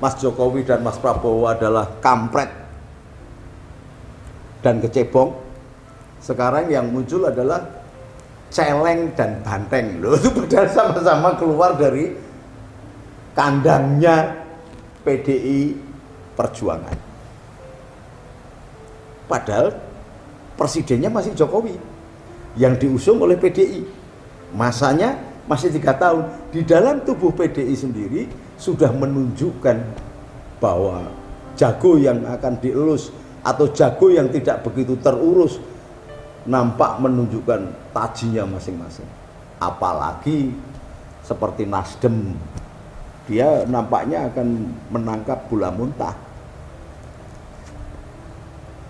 Mas Jokowi dan Mas Prabowo adalah kampret dan kecebong. Sekarang yang muncul adalah celeng dan banteng. Loh, itu padahal sama-sama keluar dari kandangnya PDI Perjuangan. Padahal presidennya masih Jokowi yang diusung oleh PDI. Masanya masih 3 tahun. Di dalam tubuh PDI sendiri sudah menunjukkan bahwa jago yang akan dielus atau jago yang tidak begitu terurus nampak menunjukkan tajinya masing-masing. Apalagi seperti Nasdem, dia nampaknya akan menangkap bola muntah.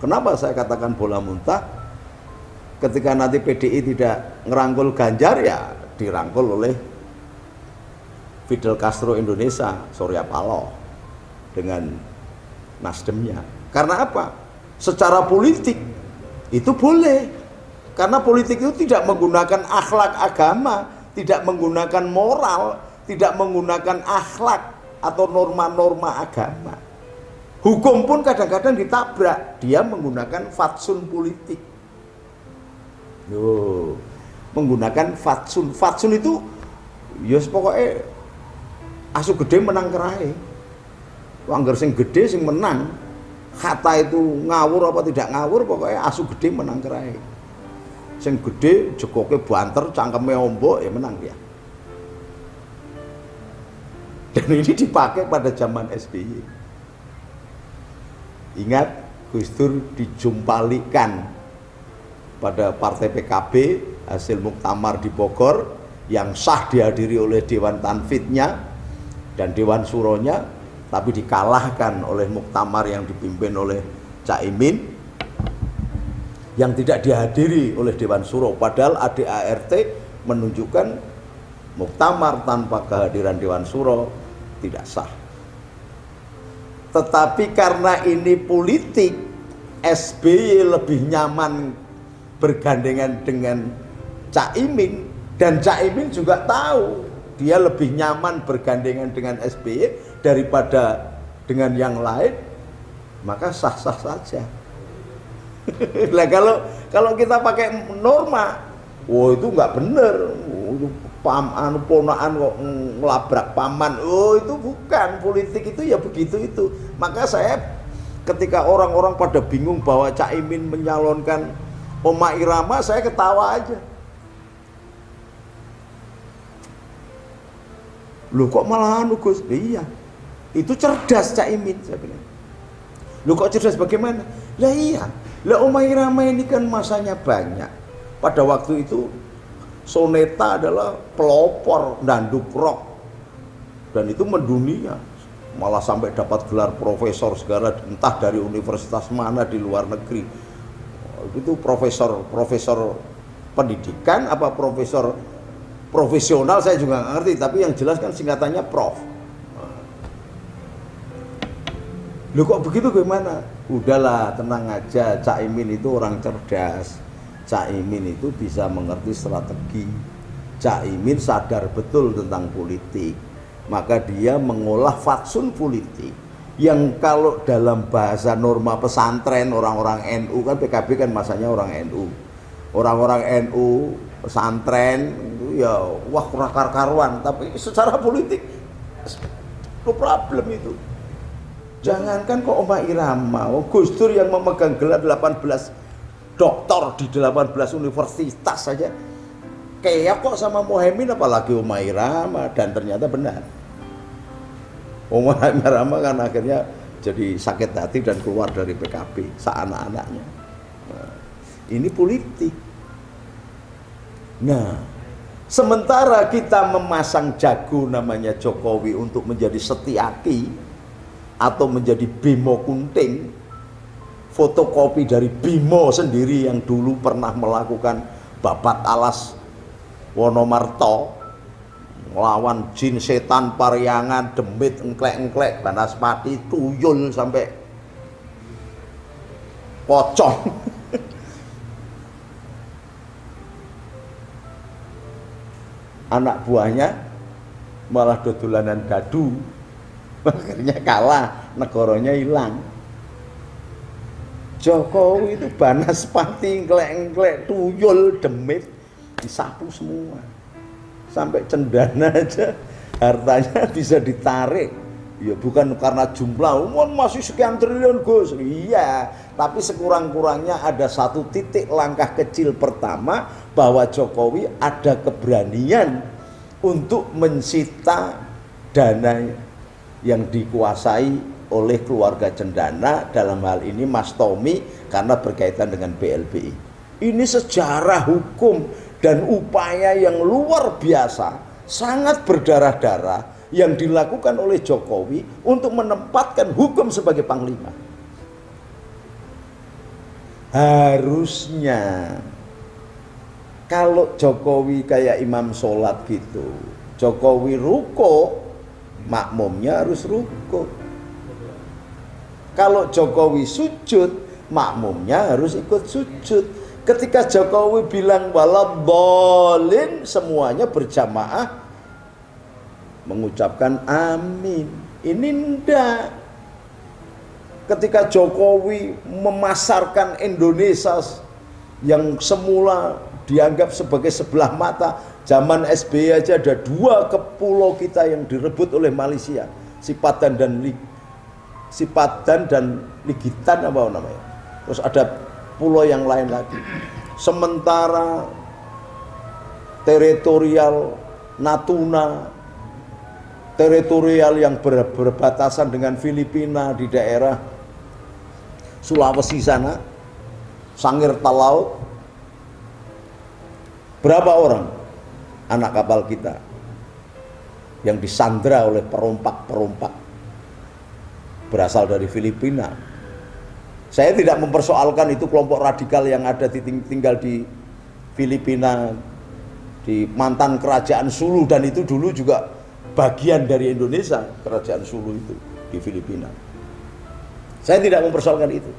Kenapa saya katakan bola muntah? Ketika nanti PDI tidak ngerangkul Ganjar, ya dirangkul oleh Fidel Castro Indonesia, Surya Paloh dengan Nasdemnya. Karena apa? Secara politik itu boleh. Karena politik itu tidak menggunakan akhlak agama, tidak menggunakan moral, tidak menggunakan akhlak atau norma-norma agama. Hukum pun kadang-kadang ditabrak, dia menggunakan fatsun politik. Loh, menggunakan fatsun. Fatsun itu ya pokoknya asu gede menang kerai. Wangger sing gede sing menang. Kata itu ngawur apa tidak ngawur, pokoknya asu gede menang kerai. Sing gede jekoke banter, cangkeme ombok, ya menang dia. Dan ini dipakai pada zaman SBY. Ingat, Gus Dur dijumpalikan pada partai PKB hasil muktamar di Bogor yang sah dihadiri oleh Dewan Tanfidnya dan Dewan Suronya, tapi dikalahkan oleh muktamar yang dipimpin oleh Cak Imin yang tidak dihadiri oleh Dewan Suro. Padahal ADART menunjukkan muktamar tanpa kehadiran Dewan Suro tidak sah. Tetapi karena ini politik, SBY lebih nyaman bergandengan dengan Cak Imin, dan Cak Imin juga tahu dia lebih nyaman bergandengan dengan SBY daripada dengan yang lain, maka sah-sah saja. Nah, kalau kita pakai norma, oh itu nggak bener, itu ponakan kok ngelabrak paman, oh itu bukan, politik itu ya begitu itu. Maka saya ketika orang-orang pada bingung bahwa Cak Imin menyalonkan Oma Irama, saya ketawa aja. Loh kok malah Gus? Iya, itu cerdas Cak Imin, saya bilang. Loh kok cerdas bagaimana? Lah iya, lah Oma Irama ini kan masanya banyak. Pada waktu itu Soneta adalah pelopor danduk rock, dan itu mendunia, malah sampai dapat gelar profesor segala, entah dari universitas mana di luar negeri. Itu profesor pendidikan apa profesor profesional saya juga nggak ngerti, tapi yang jelas kan singkatannya prof. Loh kok begitu gimana? Udahlah, tenang aja, Cak Imin itu orang cerdas. Cak Imin itu bisa mengerti strategi. Cak Imin sadar betul tentang politik. Maka dia mengolah fatsun politik yang kalau dalam bahasa norma pesantren orang-orang NU, kan PKB kan masanya orang NU. Orang-orang NU pesantren ya wah karuan, tapi secara politik no problem itu. Jangankan kok Oma Irama, Gus Dur yang memegang gelar 18 doktor di 18 universitas saja kayak kok sama Mohaimin, apalagi Oma Irama. Dan ternyata benar, Oma Irama kan akhirnya jadi sakit hati dan keluar dari PKB seanak-anaknya. Nah, ini politik. Nah, sementara kita memasang jago namanya Jokowi untuk menjadi Setiaki atau menjadi Bimo Kunting, fotokopi dari Bimo sendiri yang dulu pernah melakukan babat alas Wonomarto, melawan jin, setan, pariangan, demit, engklek-engklek, banaspati, tuyul sampai pocong. Anak buahnya malah dodolanan dadu akhirnya kalah, negaranya hilang. Jokowi itu Banaspati, engklek-engklek, tuyul, demit disapu semua. Sampai cendana aja hartanya bisa ditarik. Ya bukan karena jumlah, masih sekian triliun Gus. Iya, tapi sekurang-kurangnya ada satu titik langkah kecil pertama bahwa Jokowi ada keberanian untuk mensita dana yang dikuasai oleh keluarga cendana, dalam hal ini Mas Tommy karena berkaitan dengan BLBI. Ini sejarah hukum dan upaya yang luar biasa, sangat berdarah-darah yang dilakukan oleh Jokowi untuk menempatkan hukum sebagai panglima. Harusnya kalau Jokowi kayak imam sholat gitu, Jokowi ruko, makmumnya harus ruko. Kalau Jokowi sujud, makmumnya harus ikut sujud. Ketika Jokowi bilang waladhdallin, semuanya berjamaah mengucapkan amin. Ini ndak. Ketika Jokowi memasarkan Indonesia yang semula dianggap sebagai sebelah mata, zaman SBY aja ada 2 pulau kita yang direbut oleh Malaysia, Sipatan dan Ligitan apa namanya. Terus ada pulau yang lain lagi. Sementara teritorial Natuna, teritorial yang berbatasan dengan Filipina di daerah Sulawesi sana, Sangir Talaut, berapa orang anak kapal kita yang disandra oleh perompak-perompak berasal dari Filipina. Saya tidak mempersoalkan itu kelompok radikal yang ada tinggal di Filipina, di mantan kerajaan Sulu, dan itu dulu juga bagian dari Indonesia, kerajaan Sulu itu di Filipina. Saya tidak mempersoalkan itu.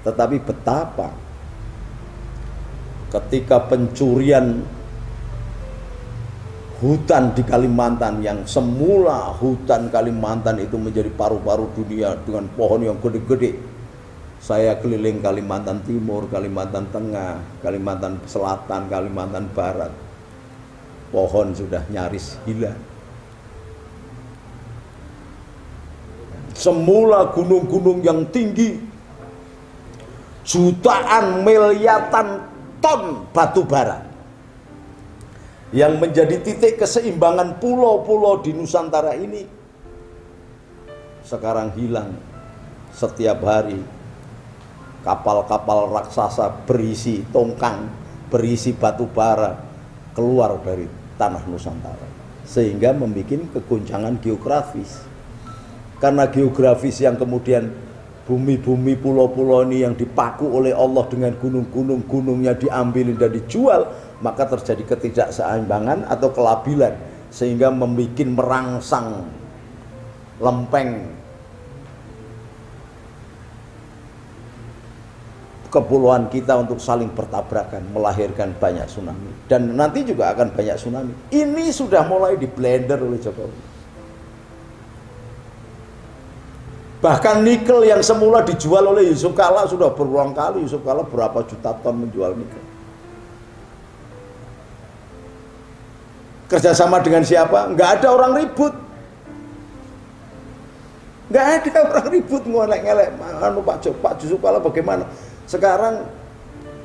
Tetapi betapa ketika pencurian hutan di Kalimantan, yang semula hutan Kalimantan itu menjadi paru-paru dunia dengan pohon yang gede-gede. Saya keliling Kalimantan Timur, Kalimantan Tengah, Kalimantan Selatan, Kalimantan Barat. Pohon sudah nyaris hilang. Semula gunung-gunung yang tinggi, jutaan miliaran ton batu bara yang menjadi titik keseimbangan pulau-pulau di Nusantara ini, sekarang hilang. Setiap hari kapal-kapal raksasa berisi tongkang, berisi batu bara keluar dari tanah Nusantara, sehingga membuat kegoncangan geografis. Karena geografis yang kemudian bumi-bumi pulau-pulau ini yang dipaku oleh Allah dengan gunung-gunung, gunungnya diambilin dan dijual, maka terjadi ketidakseimbangan atau kelabilan, sehingga membuat merangsang lempeng kepulauan kita untuk saling bertabrakan, melahirkan banyak tsunami, dan nanti juga akan banyak tsunami. Ini sudah mulai di blender oleh Jokowi. Bahkan nikel yang semula dijual oleh Yusuf Kala, sudah berulang kali Yusuf Kala berapa juta ton menjual nikel. Kerjasama dengan siapa? Nggak ada orang ribut. Nggak ada orang ribut ngelek-ngelek. Pak Yusuf Kala bagaimana? Sekarang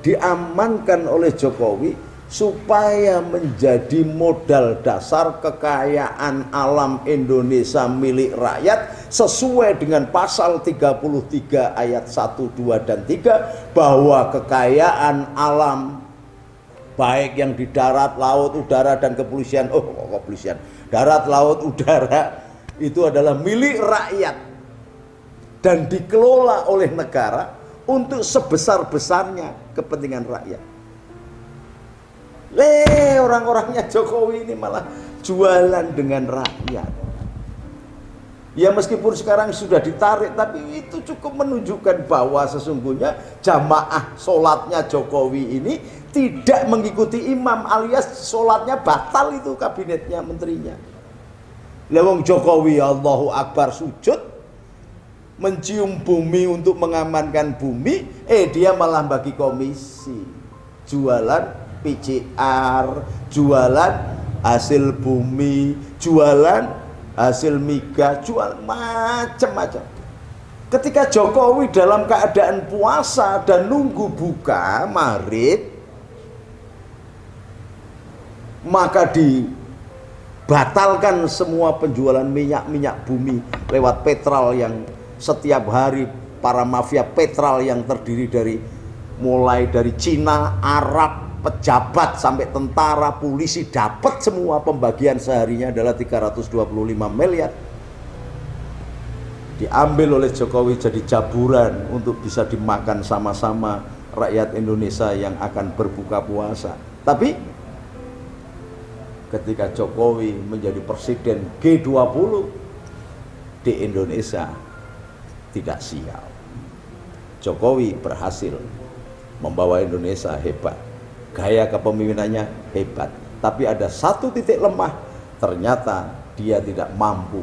diamankan oleh Jokowi supaya menjadi modal dasar kekayaan alam Indonesia milik rakyat sesuai dengan pasal 33 ayat 1, 2, dan 3, bahwa kekayaan alam baik yang di darat, laut, udara, dan kepolisian, darat, laut, udara, itu adalah milik rakyat dan dikelola oleh negara untuk sebesar-besarnya kepentingan rakyat. Orang-orangnya Jokowi ini malah jualan dengan rakyat. Ya meskipun sekarang sudah ditarik, tapi itu cukup menunjukkan bahwa sesungguhnya jamaah sholatnya Jokowi ini tidak mengikuti imam, alias sholatnya batal itu kabinetnya, menterinya. Lewong Jokowi Allahu Akbar sujud mencium bumi untuk mengamankan bumi, dia malah bagi komisi, jualan PCR, jualan hasil bumi, jualan hasil migas, jual macam-macam. Ketika Jokowi dalam keadaan puasa dan nunggu buka Maret, maka dibatalkan semua penjualan minyak bumi lewat petrol yang setiap hari para mafia petrol yang terdiri dari mulai dari Cina, Arab, pejabat sampai tentara, polisi dapat semua pembagian seharinya adalah 325 miliar. Diambil oleh Jokowi jadi jaburan untuk bisa dimakan sama-sama rakyat Indonesia yang akan berbuka puasa. Tapi ketika Jokowi menjadi presiden G20 di Indonesia tidak sial. Jokowi berhasil membawa Indonesia hebat, gaya kepemimpinannya hebat, tapi ada satu titik lemah, ternyata dia tidak mampu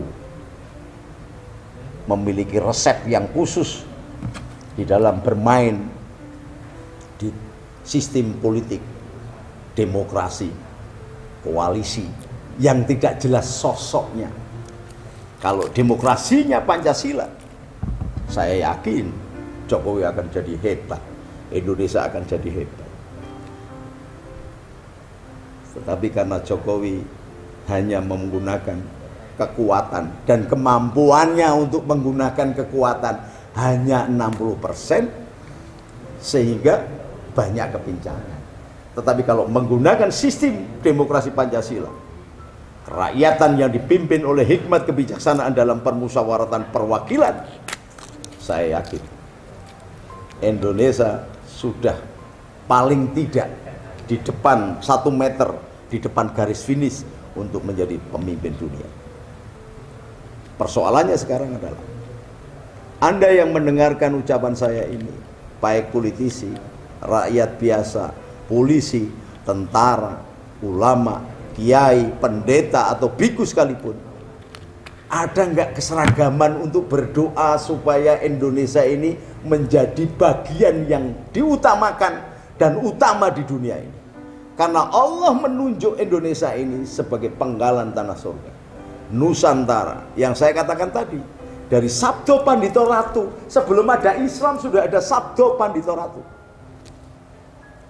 memiliki resep yang khusus di dalam bermain di sistem politik demokrasi koalisi yang tidak jelas sosoknya. Kalau demokrasinya Pancasila, saya yakin Jokowi akan jadi hebat, Indonesia akan jadi hebat. Tetapi karena Jokowi hanya menggunakan kekuatan dan kemampuannya untuk menggunakan kekuatan hanya 60%, sehingga banyak kepincangan. Tetapi kalau menggunakan sistem demokrasi Pancasila, kerakyatan yang dipimpin oleh hikmat kebijaksanaan dalam permusyawaratan perwakilan, saya yakin Indonesia sudah paling tidak di depan 1 meter, di depan garis finish untuk menjadi pemimpin dunia. Persoalannya sekarang adalah Anda yang mendengarkan ucapan saya ini, baik politisi, rakyat biasa, polisi, tentara, ulama, kiai, pendeta atau biku sekalipun, ada nggak keseragaman untuk berdoa supaya Indonesia ini menjadi bagian yang diutamakan dan utama di dunia ini? Karena Allah menunjuk Indonesia ini sebagai penggalan tanah surga, Nusantara. Yang saya katakan tadi, dari Sabdo Pandito Ratu, sebelum ada Islam sudah ada Sabdo Pandito Ratu.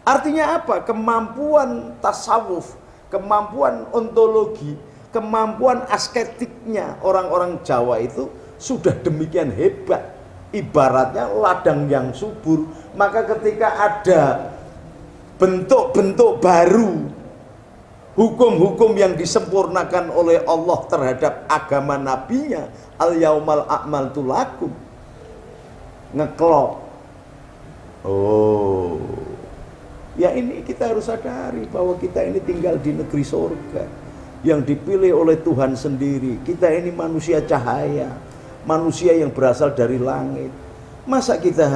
Artinya apa? Kemampuan tasawuf, kemampuan ontologi, kemampuan asketiknya orang-orang Jawa itu sudah demikian hebat. Ibaratnya ladang yang subur. Maka ketika ada bentuk-bentuk baru, hukum-hukum yang disempurnakan oleh Allah terhadap agama nabinya, al-yaumal akmaltu lakum, ngeklok. Oh, ya ini kita harus sadari bahwa kita ini tinggal di negeri surga yang dipilih oleh Tuhan sendiri. Kita ini manusia cahaya, manusia yang berasal dari langit. Masa kita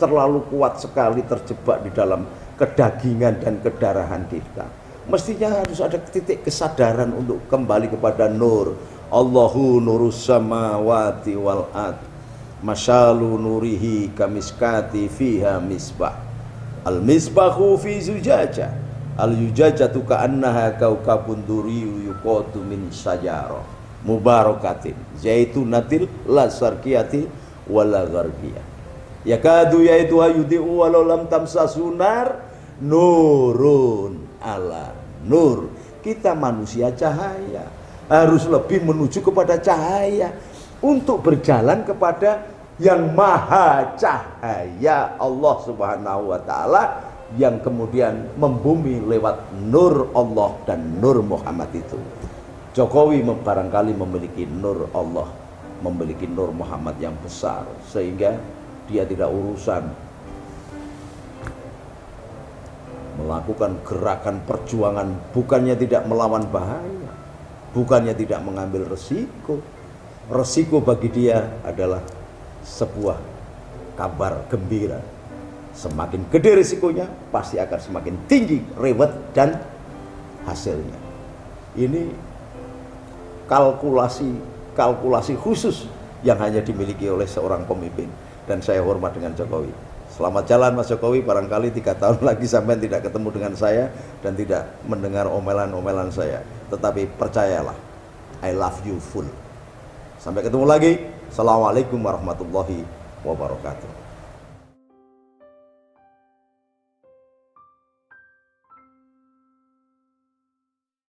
terlalu kuat sekali terjebak di dalam kedagingan dan kedarahan kita? Mestinya harus ada titik kesadaran untuk kembali kepada nur. Allahu nurus samawati wal ard, masyalu nurihi kamiskati fiha misbah, al misbahu fi zujaja, al yujajatu ka'annaha kaukabun duriyu yuqatu min syajara mubarakatin zaitunatil la sarqiyati wala gharqiyah yakadu yaitu hayudi'u walau lam tamsasunar nurun ala nur. Kita manusia cahaya, harus lebih menuju kepada cahaya untuk berjalan kepada yang maha cahaya, Allah Subhanahu wa ta'ala, yang kemudian membumi lewat nur Allah dan nur Muhammad itu. Jokowi barangkali memiliki nur Allah, memiliki nur Muhammad yang besar, sehingga dia tidak urusan melakukan gerakan perjuangan, bukannya tidak melawan bahaya, bukannya tidak mengambil resiko. Resiko bagi dia adalah sebuah kabar gembira. Semakin gede risikonya, pasti akan semakin tinggi reward dan hasilnya. Ini kalkulasi khusus yang hanya dimiliki oleh seorang pemimpin. Dan saya hormat dengan Jokowi. Selamat jalan Mas Jokowi, barangkali 3 tahun lagi sampai tidak ketemu dengan saya dan tidak mendengar omelan-omelan saya. Tetapi percayalah, I love you full. Sampai ketemu lagi. Assalamualaikum warahmatullahi wabarakatuh.